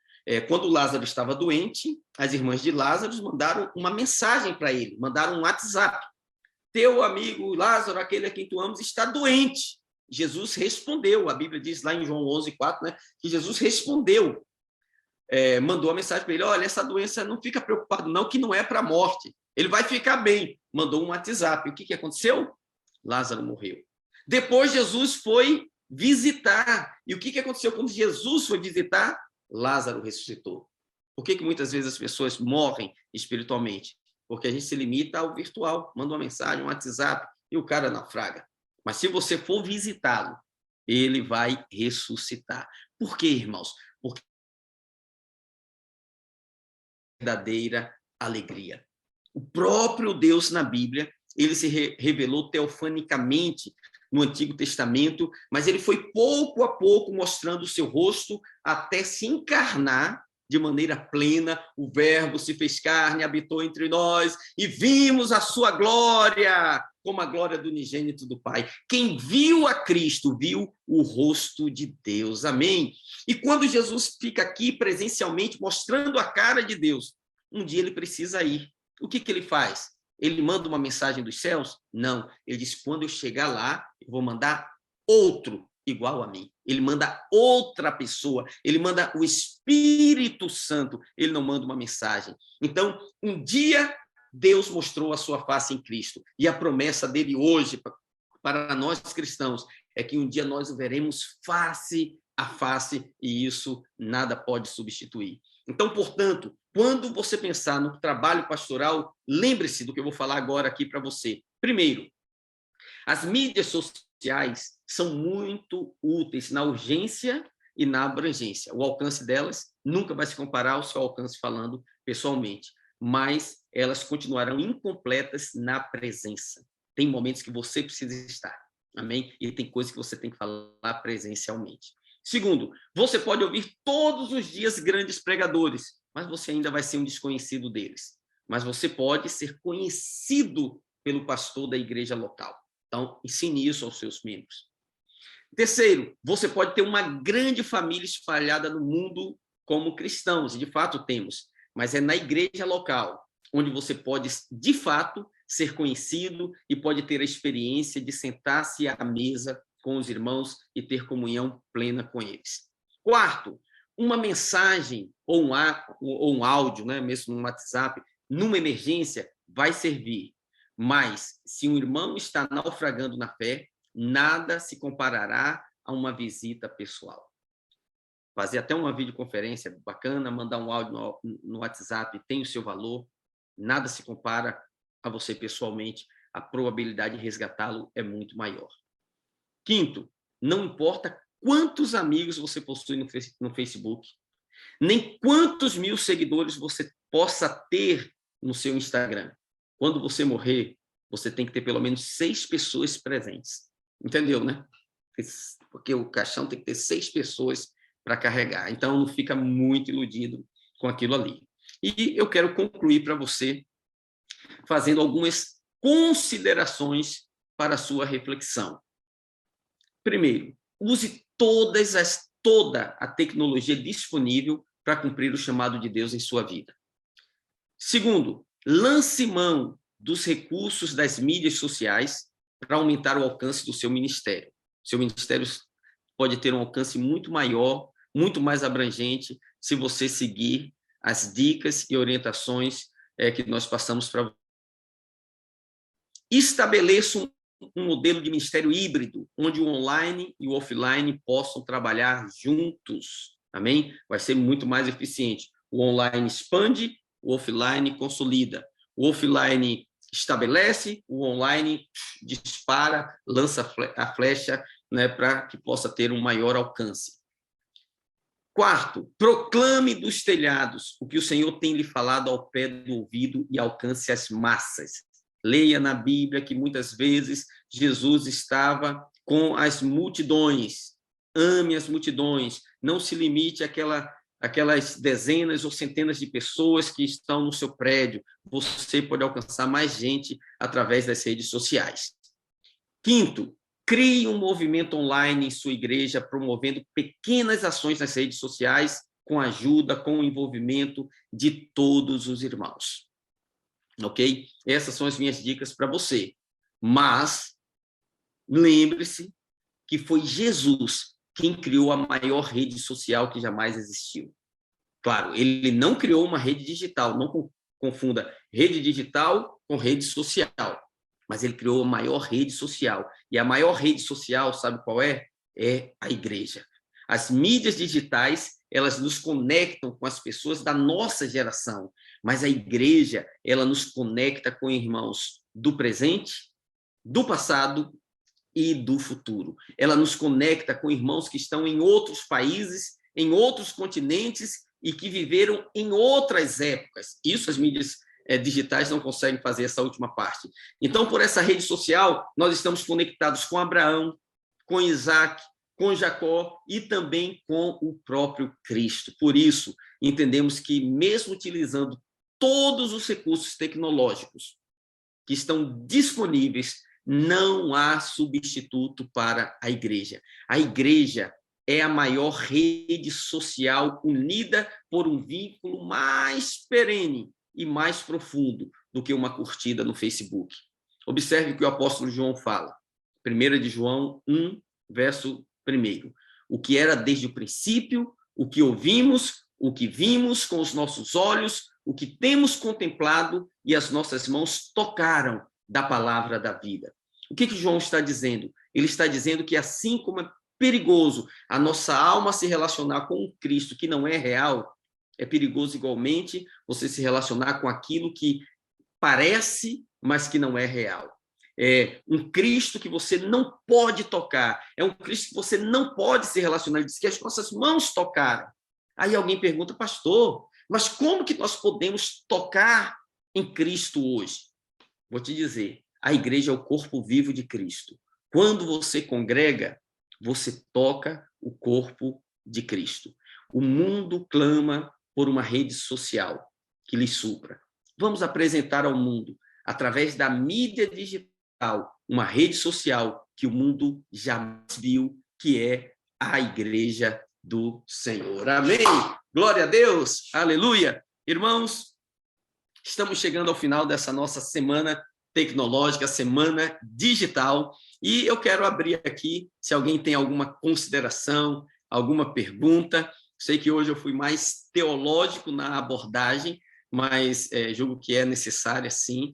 Quando Lázaro estava doente, as irmãs de Lázaro mandaram uma mensagem para ele, mandaram um WhatsApp. Teu amigo Lázaro, aquele a quem tu amas, está doente. Jesus respondeu, a Bíblia diz lá em João 11:4, né, que Jesus respondeu, mandou a mensagem para ele, olha, essa doença, não fica preocupado não, que não é para a morte, ele vai ficar bem. Mandou um WhatsApp. O que aconteceu? Lázaro morreu. Depois Jesus foi visitar. E o que aconteceu quando Jesus foi visitar? Lázaro ressuscitou. Por que muitas vezes as pessoas morrem espiritualmente? Porque a gente se limita ao virtual, manda uma mensagem, um WhatsApp, e o cara naufraga. Mas se você for visitá-lo, ele vai ressuscitar. Por quê, irmãos? Porque é verdadeira alegria. O próprio Deus na Bíblia, ele se revelou teofanicamente no Antigo Testamento, mas ele foi pouco a pouco mostrando o seu rosto até se encarnar de maneira plena. O Verbo se fez carne, habitou entre nós e vimos a sua glória, como a glória do unigênito do Pai. Quem viu a Cristo, viu o rosto de Deus. Amém? E quando Jesus fica aqui presencialmente mostrando a cara de Deus, um dia ele precisa ir. O que ele faz? Ele manda uma mensagem dos céus? Não. Ele diz, quando eu chegar lá, eu vou mandar outro igual a mim. Ele manda outra pessoa, ele manda o Espírito Santo, ele não manda uma mensagem. Então, um dia, Deus mostrou a sua face em Cristo. E a promessa dele hoje, para nós cristãos, é que um dia nós o veremos face a face, e isso nada pode substituir. Então, portanto, quando você pensar no trabalho pastoral, lembre-se do que eu vou falar agora aqui para você. Primeiro, as mídias sociais são muito úteis na urgência e na abrangência. O alcance delas nunca vai se comparar ao seu alcance falando pessoalmente, mas elas continuarão incompletas na presença. Tem momentos que você precisa estar, amém? E tem coisas que você tem que falar presencialmente. Segundo, você pode ouvir todos os dias grandes pregadores, mas você ainda vai ser um desconhecido deles. Mas você pode ser conhecido pelo pastor da igreja local. Então, ensine isso aos seus membros. Terceiro, você pode ter uma grande família espalhada no mundo como cristãos, e de fato temos, mas é na igreja local, onde você pode, de fato, ser conhecido e pode ter a experiência de sentar-se à mesa com os irmãos e ter comunhão plena com eles. Quarto, uma mensagem ou um áudio, né, mesmo no WhatsApp, numa emergência, vai servir. Mas, se um irmão está naufragando na fé, nada se comparará a uma visita pessoal. Fazer até uma videoconferência bacana, mandar um áudio no WhatsApp tem o seu valor, nada se compara a você pessoalmente, a probabilidade de resgatá-lo é muito maior. Quinto, não importa quantos amigos você possui no Facebook, nem quantos mil seguidores você possa ter no seu Instagram. Quando você morrer, você tem que ter pelo menos 6 pessoas presentes. Entendeu, né? Porque o caixão tem que ter 6 pessoas para carregar. Então, não fica muito iludido com aquilo ali. E eu quero concluir para você fazendo algumas considerações para a sua reflexão. Primeiro, use toda a tecnologia disponível para cumprir o chamado de Deus em sua vida. Segundo, lance mão dos recursos das mídias sociais para aumentar o alcance do seu ministério. Seu ministério pode ter um alcance muito maior, muito mais abrangente, se você seguir as dicas e orientações que nós passamos para você. Estabeleça um modelo de ministério híbrido, onde o online e o offline possam trabalhar juntos, amém? Vai ser muito mais eficiente. O online expande, o offline consolida. O offline estabelece, o online dispara, lança a flecha, né, para que possa ter um maior alcance. Quarto, proclame dos telhados o que o Senhor tem lhe falado ao pé do ouvido e alcance as massas. Leia na Bíblia que muitas vezes Jesus estava com as multidões ame as multidões, não se limite àquelas dezenas ou centenas de pessoas que estão no seu prédio. Você pode alcançar mais gente através das redes sociais. Quinto, crie um movimento online em sua igreja, promovendo pequenas ações nas redes sociais, com ajuda, com o envolvimento de todos os irmãos. Ok? Essas são as minhas dicas para você. Mas, lembre-se que foi Jesus quem criou a maior rede social que jamais existiu. Claro, ele não criou uma rede digital, não confunda rede digital com rede social, mas ele criou a maior rede social. E a maior rede social, sabe qual é? É a igreja. As mídias digitais, elas nos conectam com as pessoas da nossa geração, mas a igreja, ela nos conecta com irmãos do presente, do passado e do futuro. Ela nos conecta com irmãos que estão em outros países, em outros continentes e que viveram em outras épocas. Isso as mídias digitais não conseguem fazer essa última parte. Então, por essa rede social, nós estamos conectados com Abraão, com Isaac, com Jacó e também com o próprio Cristo. Por isso, entendemos que, mesmo utilizando todos os recursos tecnológicos que estão disponíveis, não há substituto para a igreja. A igreja é a maior rede social unida por um vínculo mais perene e mais profundo do que uma curtida no Facebook. Observe o que o apóstolo João fala. 1 de João 1, verso 1. O que era desde o princípio, o que ouvimos, o que vimos com os nossos olhos, o que temos contemplado e as nossas mãos tocaram da palavra da vida. O que João está dizendo? Ele está dizendo que, assim como é perigoso a nossa alma se relacionar com um Cristo que não é real, é perigoso igualmente você se relacionar com aquilo que parece, mas que não é real. É um Cristo que você não pode tocar, é um Cristo que você não pode se relacionar. Ele diz que as nossas mãos tocaram. Aí alguém pergunta, pastor, mas como que nós podemos tocar em Cristo hoje? Vou te dizer, a igreja é o corpo vivo de Cristo. Quando você congrega, você toca o corpo de Cristo. O mundo clama por uma rede social que lhe supra. Vamos apresentar ao mundo, através da mídia digital, uma rede social que o mundo jamais viu, que é a igreja do Senhor. Amém! Glória a Deus! Aleluia! Irmãos, estamos chegando ao final dessa nossa semana tecnológica, semana digital, e eu quero abrir aqui, se alguém tem alguma consideração, alguma pergunta. Sei que hoje eu fui mais teológico na abordagem, mas julgo que é necessária, sim,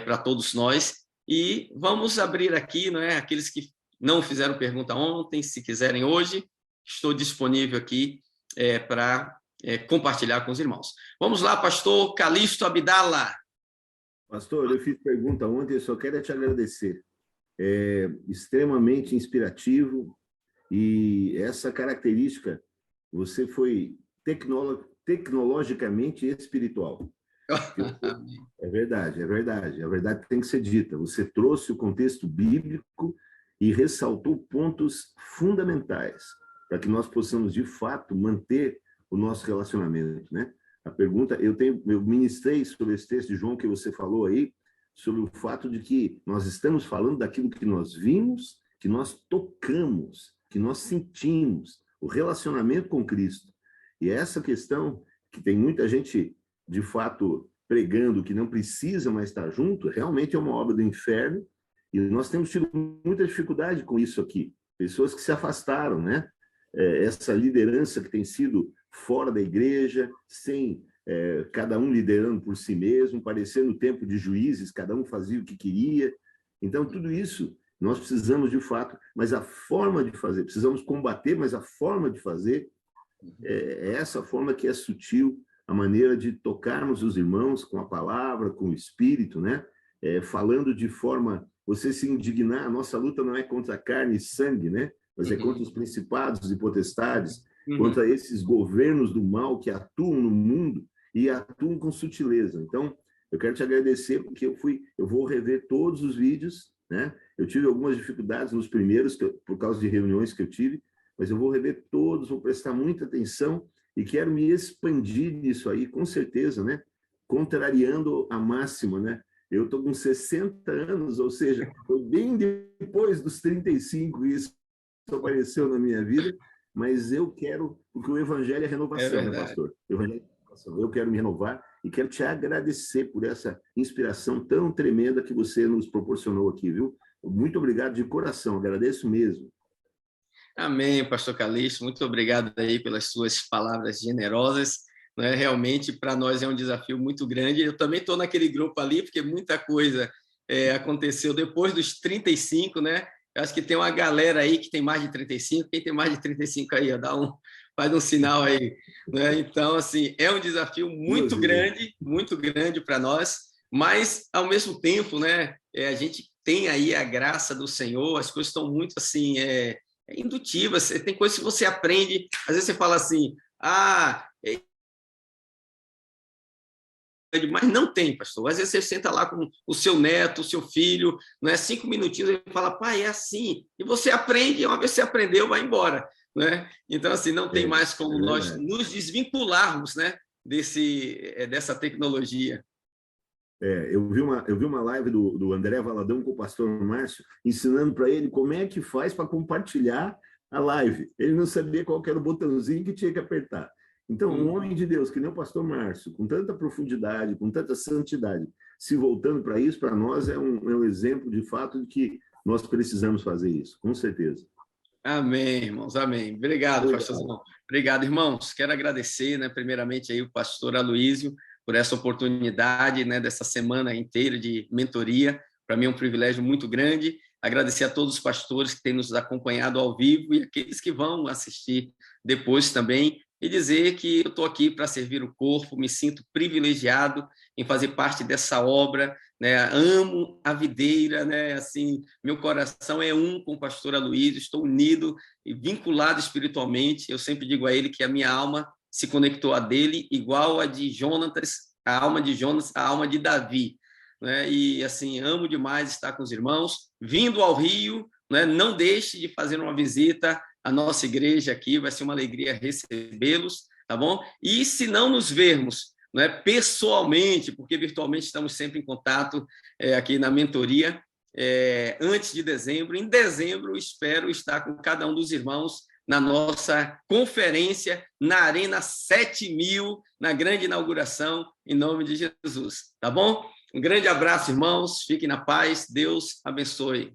para todos nós. E vamos abrir aqui, não é? Aqueles que não fizeram pergunta ontem, se quiserem hoje, estou disponível aqui para compartilhar com os irmãos. Vamos lá, pastor Calixto Abdala. Pastor, eu fiz pergunta ontem, eu só quero te agradecer. É extremamente inspirativo e essa característica, você foi tecnologicamente espiritual. É verdade, é verdade. A verdade tem que ser dita. Você trouxe o contexto bíblico e ressaltou pontos fundamentais para que nós possamos, de fato, manter o nosso relacionamento, né? A pergunta, eu ministrei sobre esse texto de João que você falou aí, sobre o fato de que nós estamos falando daquilo que nós vimos, que nós tocamos, que nós sentimos, o relacionamento com Cristo. E essa questão, que tem muita gente, de fato, pregando que não precisa mais estar junto, realmente é uma obra do inferno, e nós temos tido muita dificuldade com isso aqui. Pessoas que se afastaram, né? Essa liderança que tem sido fora da igreja, sem cada um liderando por si mesmo, parecendo tempo de juízes, cada um fazia o que queria. Então, tudo isso nós precisamos de fato, mas a forma de fazer, precisamos combater, mas a forma de fazer é essa forma que é sutil, a maneira de tocarmos os irmãos com a palavra, com o Espírito, né? Falando de forma, você se indignar, a nossa luta não é contra carne e sangue, né? Mas é contra os principados e potestades, contra esses governos do mal que atuam no mundo e atuam com sutileza. Então, eu quero te agradecer, porque eu vou rever todos os vídeos, né? Eu tive algumas dificuldades nos primeiros, por causa de reuniões que eu tive, mas eu vou rever todos, vou prestar muita atenção e quero me expandir nisso aí, com certeza, né? Contrariando a máxima, né? Eu estou com 60 anos, ou seja, foi bem depois dos 35 isso apareceu na minha vida, mas eu quero, porque o evangelho é renovação, né, pastor? O evangelho é renovação. Eu quero me renovar e quero te agradecer por essa inspiração tão tremenda que você nos proporcionou aqui, viu? Muito obrigado de coração, agradeço mesmo. Amém, pastor Calixto, muito obrigado aí pelas suas palavras generosas, né? Realmente, para nós é um desafio muito grande. Eu também estou naquele grupo ali, porque muita coisa aconteceu depois dos 35, né? Eu acho que tem uma galera aí que tem mais de 35, quem tem mais de 35 aí, ó, faz um sinal aí, né? Então, assim, é um desafio muito grande para nós, mas, ao mesmo tempo, né, a gente tem aí a graça do Senhor, as coisas estão muito, assim, indutivas, tem coisas que você aprende, às vezes você fala assim, mas não tem, pastor. Às vezes você senta lá com o seu neto, o seu filho, não é 5 minutinhos, ele fala, pai, é assim. E você aprende, uma vez que você aprendeu, vai embora. Né? Então, assim, não tem mais como nós nos desvincularmos, né, dessa tecnologia. Eu vi uma live do André Valadão com o pastor Márcio, ensinando para ele como é que faz para compartilhar a live. Ele não sabia qual era o botãozinho que tinha que apertar. Então, um homem de Deus, que nem o pastor Márcio, com tanta profundidade, com tanta santidade, se voltando para isso, para nós é um exemplo de fato de que nós precisamos fazer isso, com certeza. Amém, irmãos, amém. Obrigado, pastorzão. Obrigado, irmãos. Quero agradecer, né, primeiramente aí o pastor Aloísio por essa oportunidade, né, dessa semana inteira de mentoria. Para mim é um privilégio muito grande. Agradecer a todos os pastores que têm nos acompanhado ao vivo e aqueles que vão assistir depois também. E dizer que eu estou aqui para servir o corpo, me sinto privilegiado em fazer parte dessa obra, né? Amo a videira, né? Assim, meu coração é um com o pastor Aloísio, estou unido e vinculado espiritualmente. Eu sempre digo a ele que a minha alma se conectou a dele, igual a de Jonatas, a alma de Jonas, a alma de Davi. Né? E, assim, amo demais estar com os irmãos. Vindo ao Rio, né? Não deixe de fazer uma visita à nossa igreja aqui, vai ser uma alegria recebê-los, tá bom? E se não nos vermos, né, pessoalmente, porque virtualmente estamos sempre em contato aqui na mentoria, antes de dezembro, em dezembro espero estar com cada um dos irmãos na nossa conferência na Arena 7000, na grande inauguração, em nome de Jesus, tá bom? Um grande abraço, irmãos, fiquem na paz, Deus abençoe.